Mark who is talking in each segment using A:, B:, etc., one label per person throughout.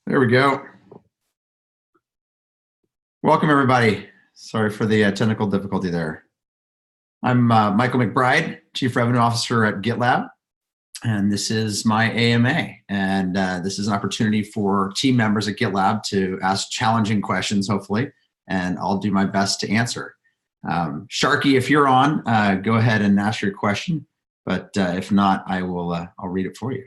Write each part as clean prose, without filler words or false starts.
A: There we go. Welcome, everybody. Sorry for the technical difficulty there. I'm Michael McBride, Chief Revenue Officer at GitLab, and this is my AMA. And this is an opportunity for team members at GitLab to ask challenging questions, hopefully, and I'll do my best to answer. Sharky, if you're on, go ahead and ask your question, but if not, I'll read it for you.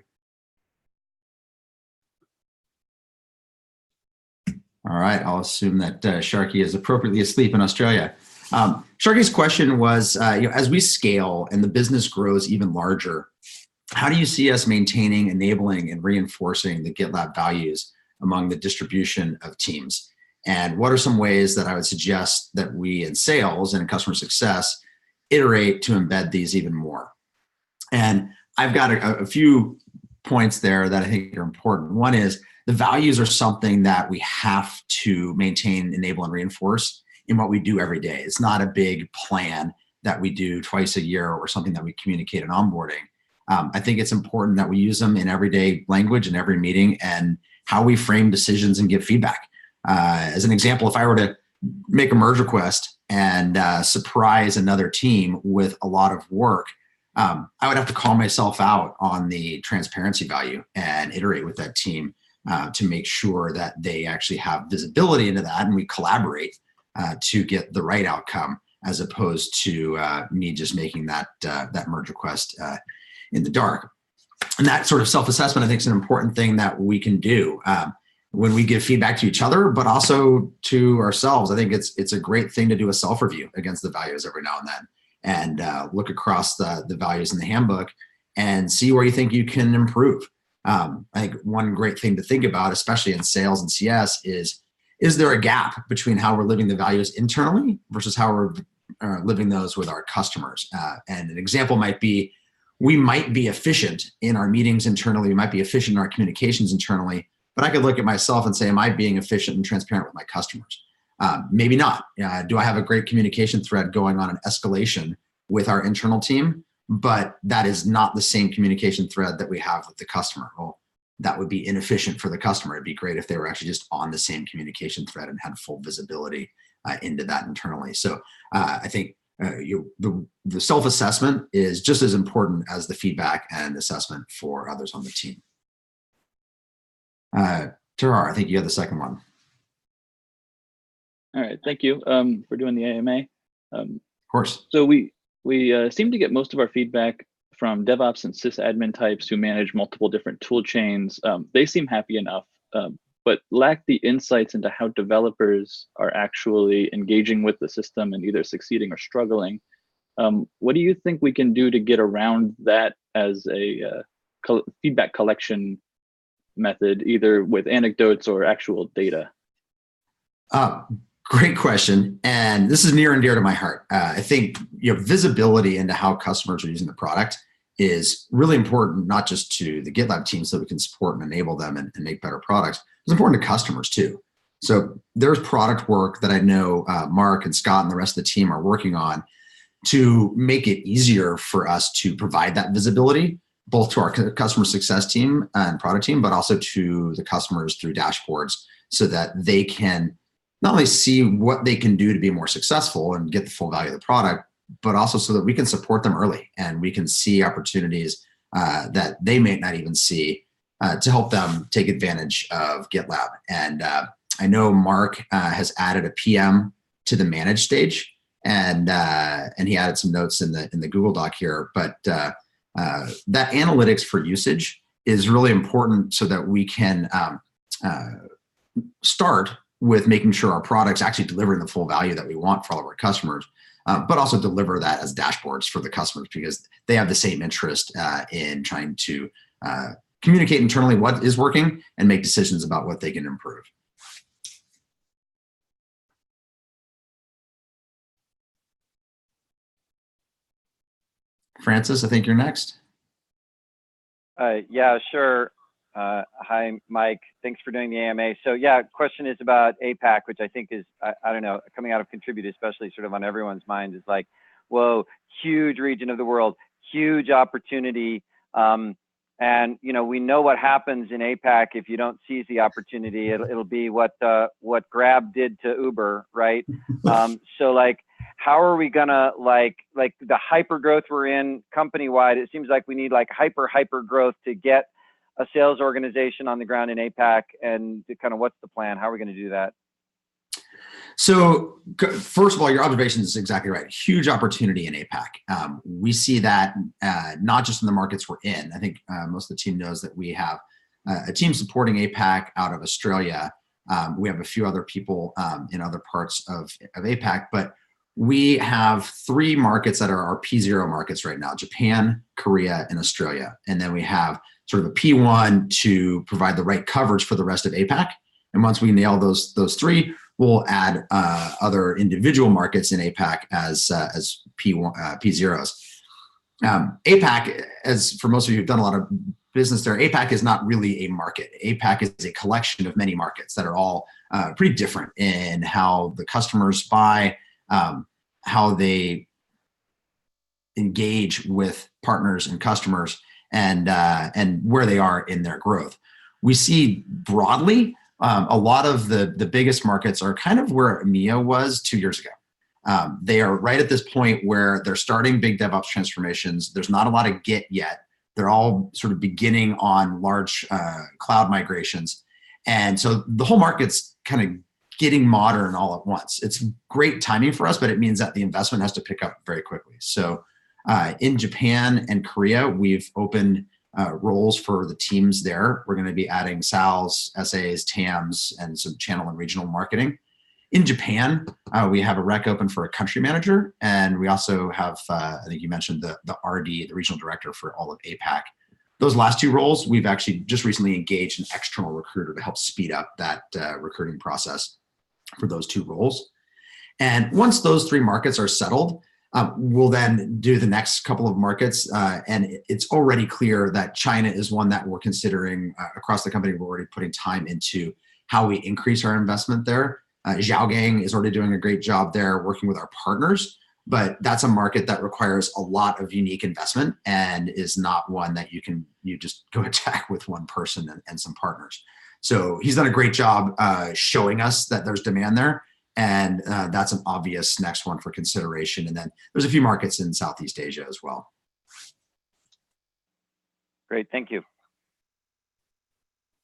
A: All right, I'll assume that Sharky is appropriately asleep in Australia. Sharky's question was, as we scale and the business grows even larger, how do you see us maintaining, enabling, and reinforcing the GitLab values among the distribution of teams? And what are some ways that I would suggest that we in sales and in customer success iterate to embed these even more? And I've got a few points there that I think are important. One is, the values are something that we have to maintain, enable, and reinforce in what we do every day. It's not a big plan that we do twice a year or something that we communicate in onboarding. I think it's important that we use them in everyday language in every meeting and how we frame decisions and give feedback. As an example, if I were to make a merge request and surprise another team with a lot of work, I would have to call myself out on the transparency value and iterate with that team to make sure that they actually have visibility into that and we collaborate to get the right outcome, as opposed to me just making that merge request in the dark. And that sort of self-assessment, I think, is an important thing that we can do when we give feedback to each other, but also to ourselves. I think it's a great thing to do a self-review against the values every now and then, and look across the values in the handbook and see where you think you can improve. I think one great thing to think about, especially in sales and CS, is there a gap between how we're living the values internally versus how we're living those with our customers? And an example might be, we might be efficient in our meetings internally, we might be efficient in our communications internally, but I could look at myself and say, am I being efficient and transparent with my customers? Maybe not. Do I have a great communication thread going on an escalation with our internal team? But that is not the same communication thread that we have with the customer. Well, that would be inefficient for the customer. It'd be great if they were actually just on the same communication thread and had full visibility into that internally. So I think the self-assessment is just as important as the feedback and assessment for others on the team. Tarar, I think you had the second one.
B: All right, thank you for doing the AMA.
A: Of course.
B: So we seem to get most of our feedback from DevOps and sysadmin types who manage multiple different tool chains. They seem happy enough, but lack the insights into how developers are actually engaging with the system and either succeeding or struggling. What do you think we can do to get around that as a feedback collection method, either with anecdotes or actual data?
A: Great question. And this is near and dear to my heart. I think visibility into how customers are using the product is really important, not just to the GitLab team so we can support and enable them and make better products. It's important to customers too. So there's product work that I know Mark and Scott and the rest of the team are working on to make it easier for us to provide that visibility, both to our customer success team and product team, but also to the customers through dashboards so that they can not only see what they can do to be more successful and get the full value of the product, but also so that we can support them early and we can see opportunities that they may not even see to help them take advantage of GitLab. And I know Mark has added a PM to the manage stage, and he added some notes in the Google Doc here. But that analytics for usage is really important so that we can start with making sure our product's actually delivering the full value that we want for all of our customers, but also deliver that as dashboards for the customers because they have the same interest in trying to communicate internally what is working and make decisions about what they can improve. Francis, I think you're next.
C: Yeah, sure. Hi, Mike. Thanks for doing the AMA. So yeah, question is about APAC, which I think is, I don't know, coming out of Contribute, especially sort of on everyone's mind is like, whoa, huge region of the world, huge opportunity. And we know what happens in APAC if you don't seize the opportunity. It'll be what Grab did to Uber, right? So like, how are we gonna like the hyper growth we're in company wide? It seems like we need like hyper growth to get a sales organization on the ground in APAC. And kind of what's the plan? How are we going to do that?
A: So first of all, your observation is exactly right. Huge opportunity in APAC. We see that not just in the markets we're in. I think most of the team knows that we have a team supporting APAC out of Australia. We have a few other people in other parts of APAC, but we have 3 markets that are our P0 markets right now: Japan, Korea, and Australia. And then we have sort of a P1 to provide the right coverage for the rest of APAC. And once we nail those 3, we'll add other individual markets in APAC as P1, P0s. APAC, as for most of you who've done a lot of business there, APAC is not really a market. APAC is a collection of many markets that are all pretty different in how the customers buy, how they engage with partners and customers, and where they are in their growth. We see broadly a lot of the biggest markets are kind of where EMEA was 2 years ago. They are right at this point where they're starting big DevOps transformations. There's not a lot of Git yet. They're all sort of beginning on large cloud migrations. And so the whole market's kind of getting modern all at once. It's great timing for us, but it means that the investment has to pick up very quickly. So in Japan and Korea, we've opened roles for the teams there. We're going to be adding SALs, SAs, TAMs, and some channel and regional marketing. In Japan, we have a rec open for a country manager, and we also have, I think you mentioned the RD, the regional director for all of APAC. Those last 2 roles, we've actually just recently engaged an external recruiter to help speed up that recruiting process for those 2 roles. And once those 3 markets are settled, we'll then do the next couple of markets, and it's already clear that China is one that we're considering across the company. We're already putting time into how we increase our investment there. Zhaogang is already doing a great job there working with our partners, but that's a market that requires a lot of unique investment and is not one that you just go attack with one person and some partners. So he's done a great job showing us that there's demand there. And that's an obvious next one for consideration. And then there's a few markets in Southeast Asia as well.
C: Great, thank you.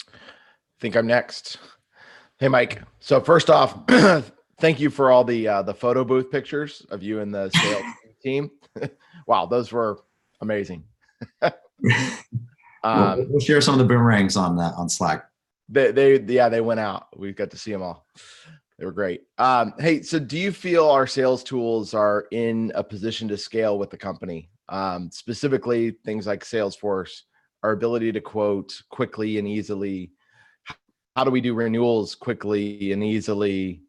D: I think I'm next. Hey, Mike. So first off, thank you for all the photo booth pictures of you and the sales team. Wow, those were amazing.
A: We'll share some of the boomerangs on Slack.
D: They went out. We got to see them all. They were great. Hey, so do you feel our sales tools are in a position to scale with the company? Specifically, things like Salesforce, our ability to quote quickly and easily. How do we do renewals quickly and easily?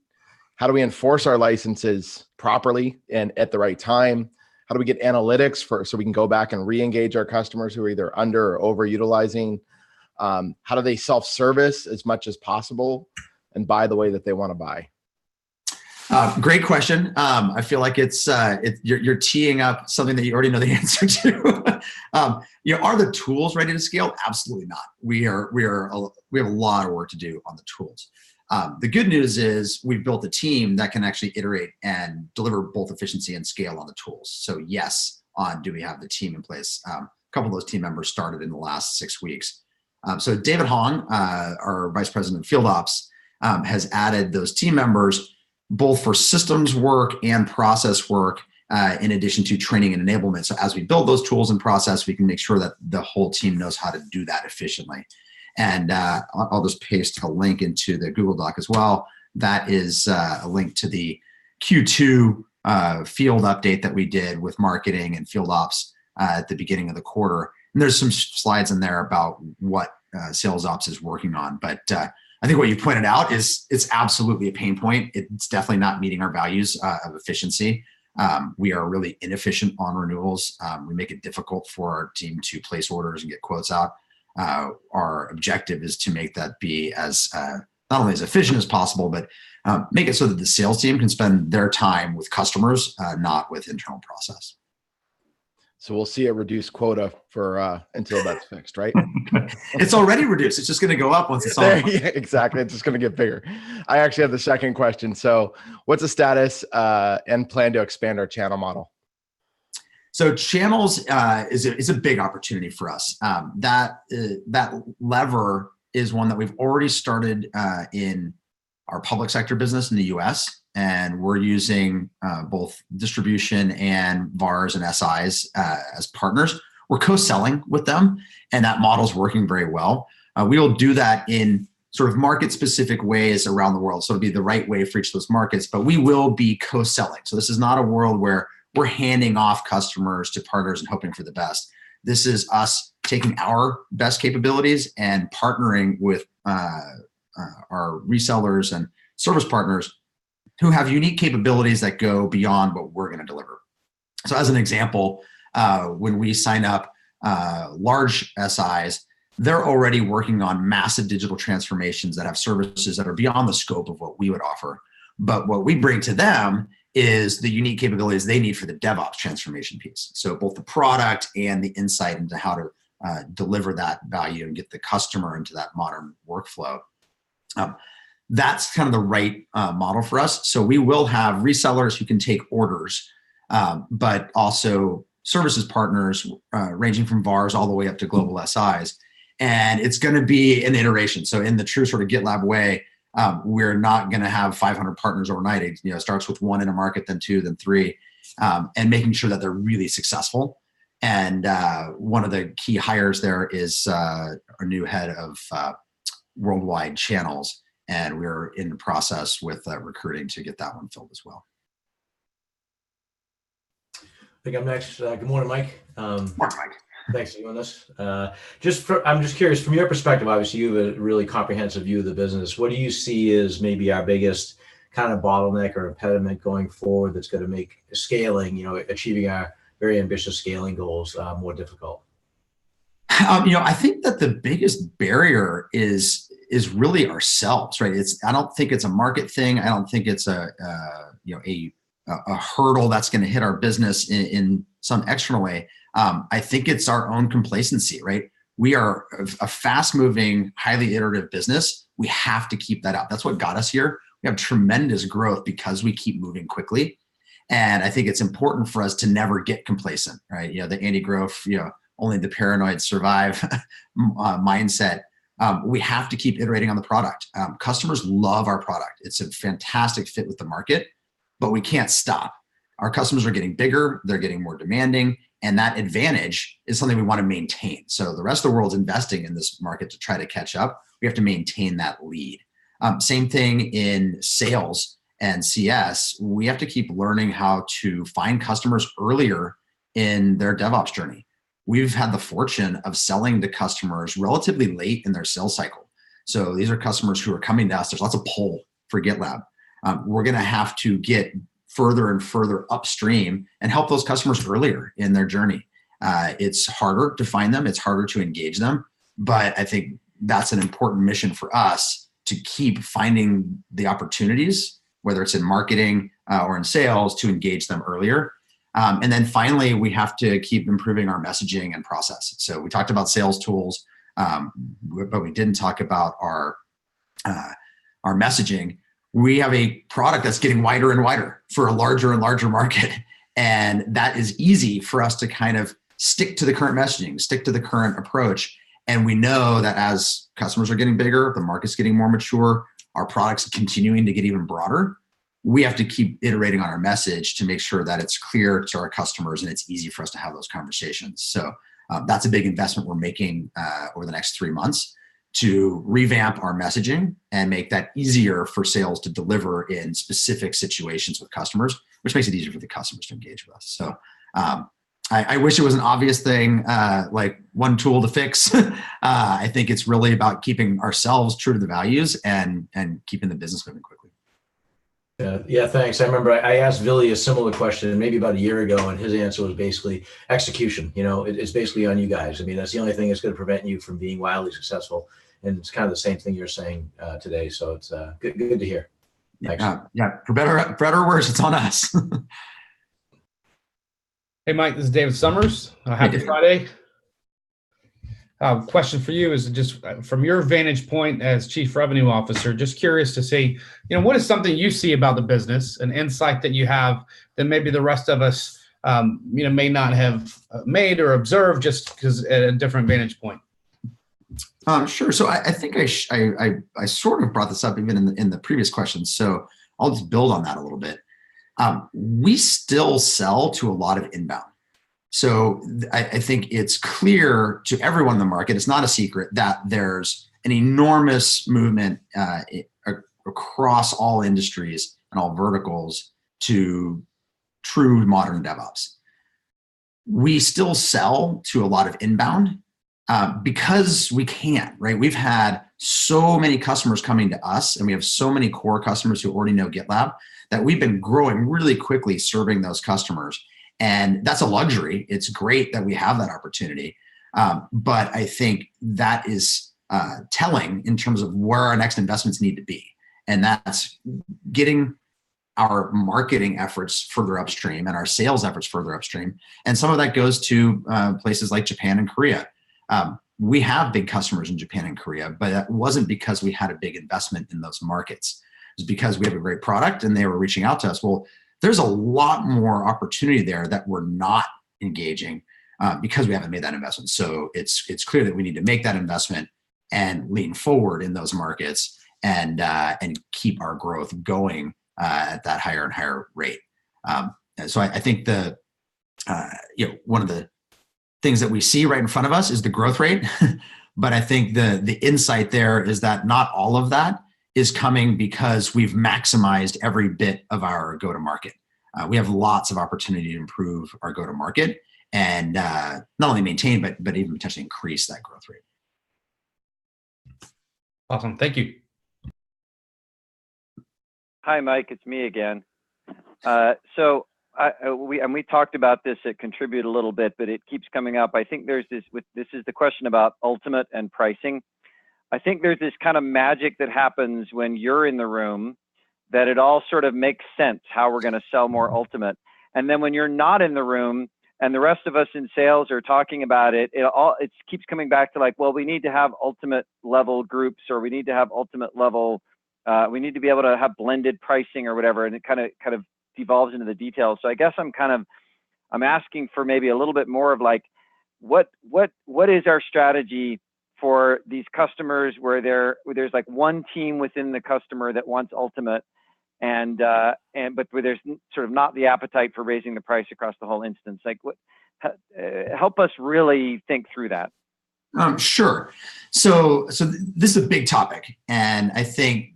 D: How do we enforce our licenses properly and at the right time? How do we get analytics so we can go back and re-engage our customers who are either under or overutilizing? How do they self-service as much as possible and buy the way that they want to buy?
A: Great question. I feel like you're teeing up something that you already know the answer to. Are the tools ready to scale? Absolutely not. We have a lot of work to do on the tools. The good news is we've built a team that can actually iterate and deliver both efficiency and scale on the tools. So yes, do we have the team in place? A couple of those team members started in the last 6 weeks. So David Hong, our vice president of field ops, has added those team members both for systems work and process work, in addition to training and enablement. So as we build those tools and process, we can make sure that the whole team knows how to do that efficiently. And I'll just paste a link into the Google Doc as well. That is a link to the Q2 field update that we did with marketing and field ops at the beginning of the quarter. And there's some slides in there about what sales ops is working on. But I think what you pointed out is it's absolutely a pain point. It's definitely not meeting our values of efficiency. We are really inefficient on renewals. We make it difficult for our team to place orders and get quotes out. Our objective is to make that be as not only as efficient as possible, but make it so that the sales team can spend their time with customers, not with internal process.
D: So we'll see a reduced quota for until that's fixed, right?
A: It's already reduced. It's just going to go up once it's all.
D: Yeah, exactly. It's just going to get bigger. I actually have the second question. So what's the status and plan to expand our channel model?
A: So channels is a big opportunity for us. That lever is one that we've already started in our public sector business in the US, and we're using both distribution and VARs and SIs as partners. We're co-selling with them, and that model's working very well. We will do that in sort of market-specific ways around the world, so it'll be the right way for each of those markets, but we will be co-selling. So this is not a world where we're handing off customers to partners and hoping for the best. This is us taking our best capabilities and partnering with our resellers and service partners who have unique capabilities that go beyond what we're going to deliver. So as an example, when we sign up large SIs, they're already working on massive digital transformations that have services that are beyond the scope of what we would offer. But what we bring to them is the unique capabilities they need for the DevOps transformation piece. So both the product and the insight into how to deliver that value and get the customer into that modern workflow. That's kind of the right model for us. So we will have resellers who can take orders, but also services partners ranging from VARs all the way up to global SIs. And it's going to be an iteration. So in the true sort of GitLab way, we're not going to have 500 partners overnight. It starts with one in a market, then two, then three, and making sure that they're really successful. And one of the key hires there is our new head of worldwide channels. And we're in the process with recruiting to get that one filled as well.
E: I think I'm next. Good morning, Mike.
A: Morning, Mike.
E: Thanks for doing this. I'm just curious, from your perspective, obviously you have a really comprehensive view of the business. What do you see as maybe our biggest kind of bottleneck or impediment going forward that's going to make scaling, achieving our very ambitious scaling goals more difficult?
A: I think that the biggest barrier is really ourselves, right? I don't think it's a market thing. I don't think it's a hurdle that's going to hit our business in some external way. I think it's our own complacency, right? We are a fast-moving, highly iterative business. We have to keep that up. That's what got us here. We have tremendous growth because we keep moving quickly. And I think it's important for us to never get complacent, right? The Andy Grove, only the paranoid survive mindset. We have to keep iterating on the product. Customers love our product. It's a fantastic fit with the market, but we can't stop. Our customers are getting bigger, they're getting more demanding, and that advantage is something we want to maintain. So the rest of the world's investing in this market to try to catch up. We have to maintain that lead. Same thing in sales and CS. We have to keep learning how to find customers earlier in their DevOps journey. We've had the fortune of selling to customers relatively late in their sales cycle. So these are customers who are coming to us. There's lots of pull for GitLab. We're going to have to get further and further upstream and help those customers earlier in their journey. It's harder to find them. It's harder to engage them. But I think that's an important mission for us to keep finding the opportunities, whether it's in marketing or in sales, to engage them earlier. And then finally, we have to keep improving our messaging and process. So we talked about sales tools, but we didn't talk about our messaging. We have a product that's getting wider and wider for a larger and larger market. And that is easy for us to kind of stick to the current messaging, stick to the current approach. And we know that as customers are getting bigger, the market's getting more mature, our product's continuing to get even broader. We have to keep iterating on our message to make sure that it's clear to our customers and it's easy for us to have those conversations. So that's a big investment we're making over the next 3 months to revamp our messaging and make that easier for sales to deliver in specific situations with customers, which makes it easier for the customers to engage with us. So I wish it was an obvious thing, like one tool to fix. I think it's really about keeping ourselves true to the values and keeping the business moving quickly.
E: Yeah, thanks. I remember I asked Billy a similar question maybe about a year ago, and his answer was basically execution. It's basically on you guys. I mean, that's the only thing that's going to prevent you from being wildly successful. And it's kind of the same thing you're saying today. So it's good to hear. Thanks.
A: Yeah, for better or worse, it's on us.
F: Hey, Mike, this is David Summers. Happy
A: David.
F: Friday. Question for you is just from your vantage point as Chief Revenue Officer, just curious to see, what is something you see about the business, an insight that you have that maybe the rest of us, may not have made or observed just because at a different vantage point.
A: Sure. So I think I sort of brought this up even in the previous questions. So I'll just build on that a little bit. We still sell to a lot of inbound. So I think it's clear to everyone in the market, it's not a secret, that there's an enormous movement across all industries and all verticals to true modern DevOps. We still sell to a lot of inbound because we can, right? We've had so many customers coming to us, and we have so many core customers who already know GitLab that we've been growing really quickly serving those customers. And that's a luxury. It's great that we have that opportunity. But I think that is telling in terms of where our next investments need to be. And that's getting our marketing efforts further upstream and our sales efforts further upstream. And some of that goes to places like Japan and Korea. We have big customers in Japan and Korea, but that wasn't because we had a big investment in those markets. It was because we have a great product and they were reaching out to us. Well, there's a lot more opportunity there that we're not engaging because we haven't made that investment. So it's clear that we need to make that investment and lean forward in those markets and keep our growth going at that higher and higher rate. So I think one of the things that we see right in front of us is the growth rate, but I think the insight there is that not all of that is coming because we've maximized every bit of our go-to-market. We have lots of opportunity to improve our go-to-market and not only maintain, but even potentially increase that growth rate.
F: Awesome. Thank you.
C: Hi, Mike. It's me again. We talked about this at Contribute a little bit, but it keeps coming up. I think this is the question about Ultimate and pricing. I think there's this kind of magic that happens when you're in the room that it all sort of makes sense how we're going to sell more Ultimate. And then when you're not in the room and the rest of us in sales are talking about it, it keeps coming back to like, well, we need to have Ultimate level groups, or we need to have Ultimate level, we need to be able to have blended pricing or whatever. And it kind of devolves into the details. So I guess I'm asking for maybe a little bit more of like, what is our strategy for these customers where there's like one team within the customer that wants Ultimate, but where there's sort of not the appetite for raising the price across the whole instance? Like, help us really think through that.
A: Sure. So this is a big topic, and I think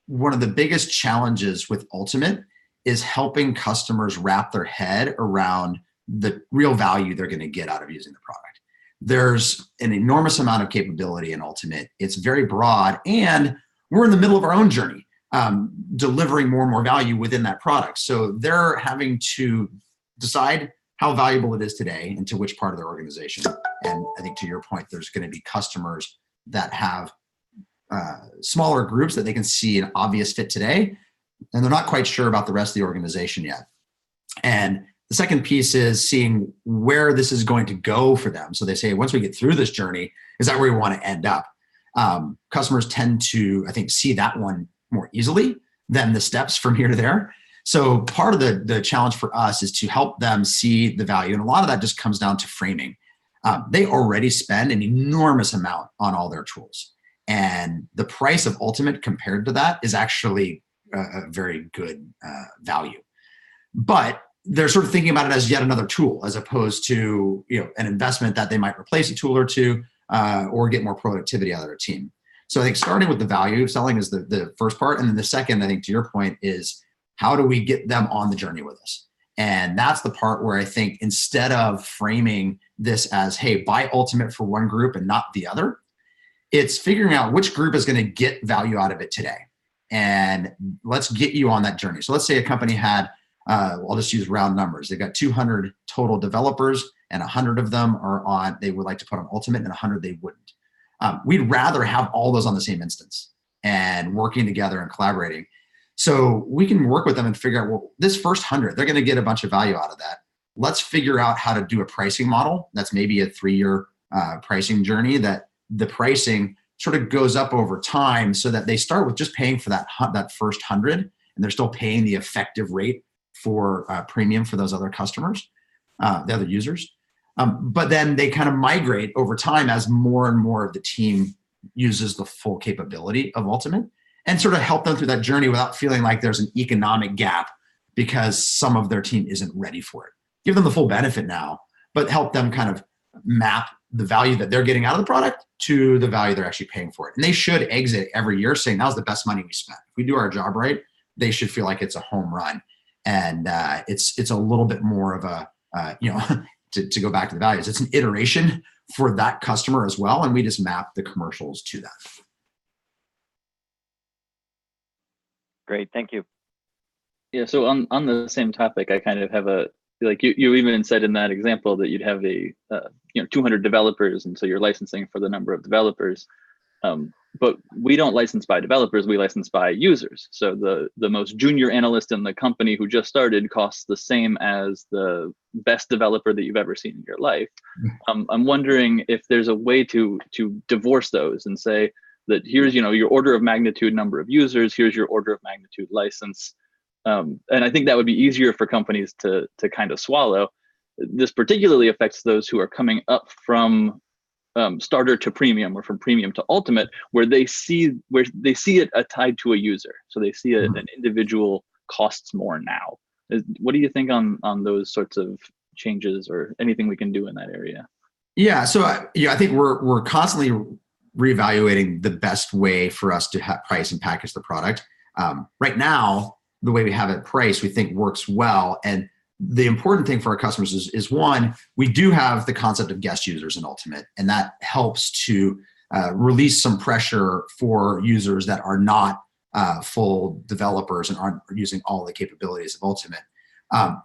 A: one of the biggest challenges with Ultimate is helping customers wrap their head around the real value they're going to get out of using the product. There's an enormous amount of capability in Ultimate. It's very broad, and we're in the middle of our own journey, delivering more and more value within that product. So they're having to decide how valuable it is today and to which part of their organization. And I think to your point, there's going to be customers that have smaller groups that they can see an obvious fit today, and they're not quite sure about the rest of the organization yet. And the second piece is seeing where this is going to go for them. So they say, once we get through this journey, is that where we want to end up? Customers tend to, I think, see that one more easily than the steps from here to there. So part of the challenge for us is to help them see the value. And a lot of that just comes down to framing. They already spend an enormous amount on all their tools. And the price of Ultimate compared to that is actually a very good value. But they're sort of thinking about it as yet another tool, as opposed to an investment that they might replace a tool or two or get more productivity out of their team. So I think starting with the value of selling is the first part. And then the second, I think to your point, is how do we get them on the journey with us? And that's the part where I think instead of framing this as, hey, buy Ultimate for one group and not the other, it's figuring out which group is going to get value out of it today. And let's get you on that journey. So let's say a company had, I'll just use round numbers. They've got 200 total developers, and 100 of them they would like to put on Ultimate, and 100 they wouldn't. We'd rather have all those on the same instance and working together and collaborating. So we can work with them and figure out, well, this first 100, they're going to get a bunch of value out of that. let's figure out how to do a pricing model. That's maybe a 3-year pricing journey, that the pricing sort of goes up over time so that they start with just paying for that first 100, and they're still paying the effective rate for premium for those other customers, the other users. But then they kind of migrate over time as more and more of the team uses the full capability of Ultimate, and sort of help them through that journey without feeling like there's an economic gap because some of their team isn't ready for it. Give them the full benefit now, but help them kind of map the value that they're getting out of the product to the value they're actually paying for it. And they should exit every year saying, that was the best money we spent. If we do our job right, they should feel like it's a home run. And it's a little bit more of a, to go back to the values, it's an iteration for that customer as well. And we just map the commercials to that.
C: Great, thank you.
B: Yeah, so on the same topic, I kind of have like you even said in that example that you'd have 200 developers, and so you're licensing for the number of developers. But we don't license by developers, we license by users. So the most junior analyst in the company who just started costs the same as the best developer that you've ever seen in your life. I'm wondering if there's a way to divorce those and say that here's your order of magnitude number of users, here's your order of magnitude license. And I think that would be easier for companies to kind of swallow. This particularly affects those who are coming up from starter to premium or from premium to ultimate, where they see it tied to a user. So they see an individual costs more now. What do you think on those sorts of changes, or anything we can do in that area?
A: Yeah, so I think we're constantly reevaluating the best way for us to price and package the product. Right now, the way we have it priced, we think works well. And the important thing for our customers is one, we do have the concept of guest users in Ultimate, and that helps to release some pressure for users that are not full developers and aren't using all the capabilities of Ultimate.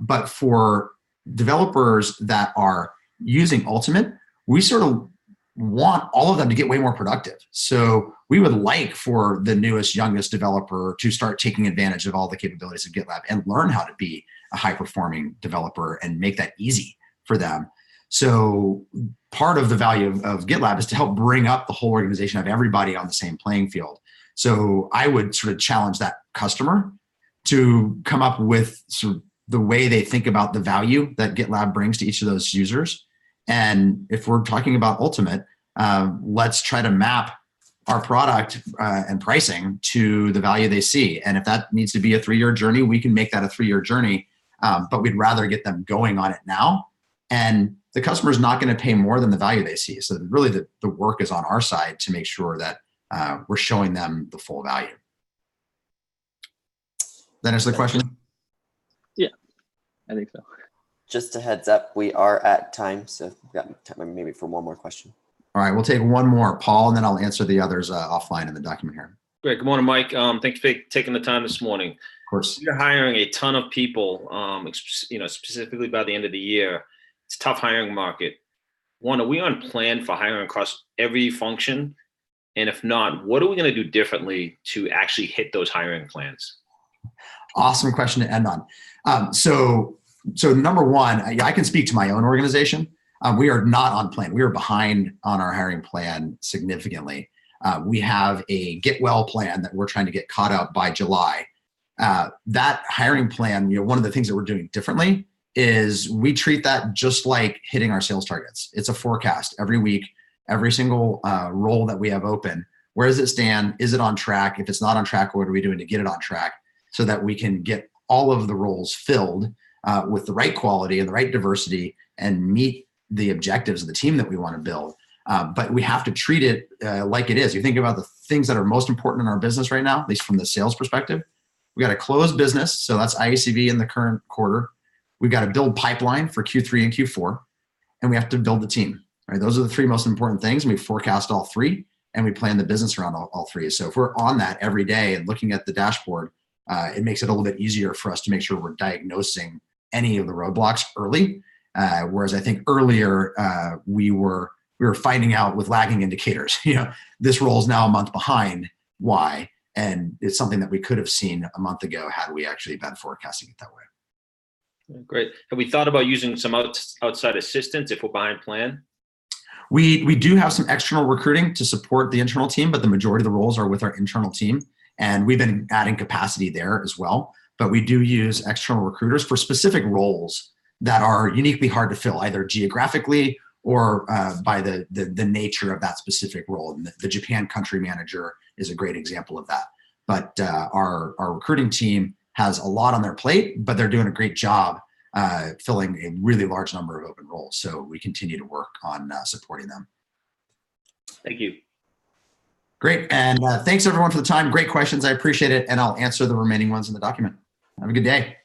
A: But for developers that are using Ultimate, we sort of want all of them to get way more productive. So we would like for the newest, youngest developer to start taking advantage of all the capabilities of GitLab and learn how to be a high-performing developer and make that easy for them. So part of the value of GitLab is to help bring up the whole organization, have everybody on the same playing field. So I would sort of challenge that customer to come up with sort of the way they think about the value that GitLab brings to each of those users. And if we're talking about Ultimate, let's try to map our product and pricing to the value they see. And if that needs to be a 3-year journey, we can make that a 3-year journey, but we'd rather get them going on it now. And the customer is not going to pay more than the value they see. So really the work is on our side to make sure that we're showing them the full value. That answer the question?
B: Yeah, I think so.
G: Just a heads up, we are at time, so we've got time maybe for one more question.
A: All right, we'll take one more, Paul, and then I'll answer the others offline in the document here.
H: Great. Good morning, Mike. Thanks for taking the time this morning.
A: Of course.
H: You're hiring a ton of people, specifically by the end of the year. It's a tough hiring market. One, are we on plan for hiring across every function? And if not, what are we going to do differently to actually hit those hiring plans?
A: Awesome question to end on. So number one, I can speak to my own organization. We are not on plan. We are behind on our hiring plan significantly. We have a get well plan that we're trying to get caught up by July. That hiring plan, one of the things that we're doing differently is we treat that just like hitting our sales targets. It's a forecast every week, every single role that we have open. Where does it stand? Is it on track? If it's not on track, what are we doing to get it on track so that we can get all of the roles filled with the right quality and the right diversity and meet the objectives of the team that we want to build. But we have to treat it like it is. You think about the things that are most important in our business right now, at least from the sales perspective. We got to close business. So that's IACV in the current quarter. We've got to build pipeline for Q3 and Q4. And we have to build the team. Right? Those are the 3 most important things. And we forecast all 3 and we plan the business around all 3. So if we're on that every day and looking at the dashboard, it makes it a little bit easier for us to make sure we're diagnosing any of the roadblocks early. Whereas I think earlier we were finding out with lagging indicators, this role is now a month behind. Why? And it's something that we could have seen a month ago had we actually been forecasting it that way.
H: Great. Have we thought about using some outside assistance if we're behind plan?
A: We do have some external recruiting to support the internal team, but the majority of the roles are with our internal team. And we've been adding capacity there as well. But we do use external recruiters for specific roles that are uniquely hard to fill, either geographically or by the nature of that specific role. And the Japan country manager is a great example of that. But our recruiting team has a lot on their plate, but they're doing a great job filling a really large number of open roles. So we continue to work on supporting them.
H: Thank you.
A: Great. And thanks everyone for the time. Great questions. I appreciate it. And I'll answer the remaining ones in the document. Have a good day.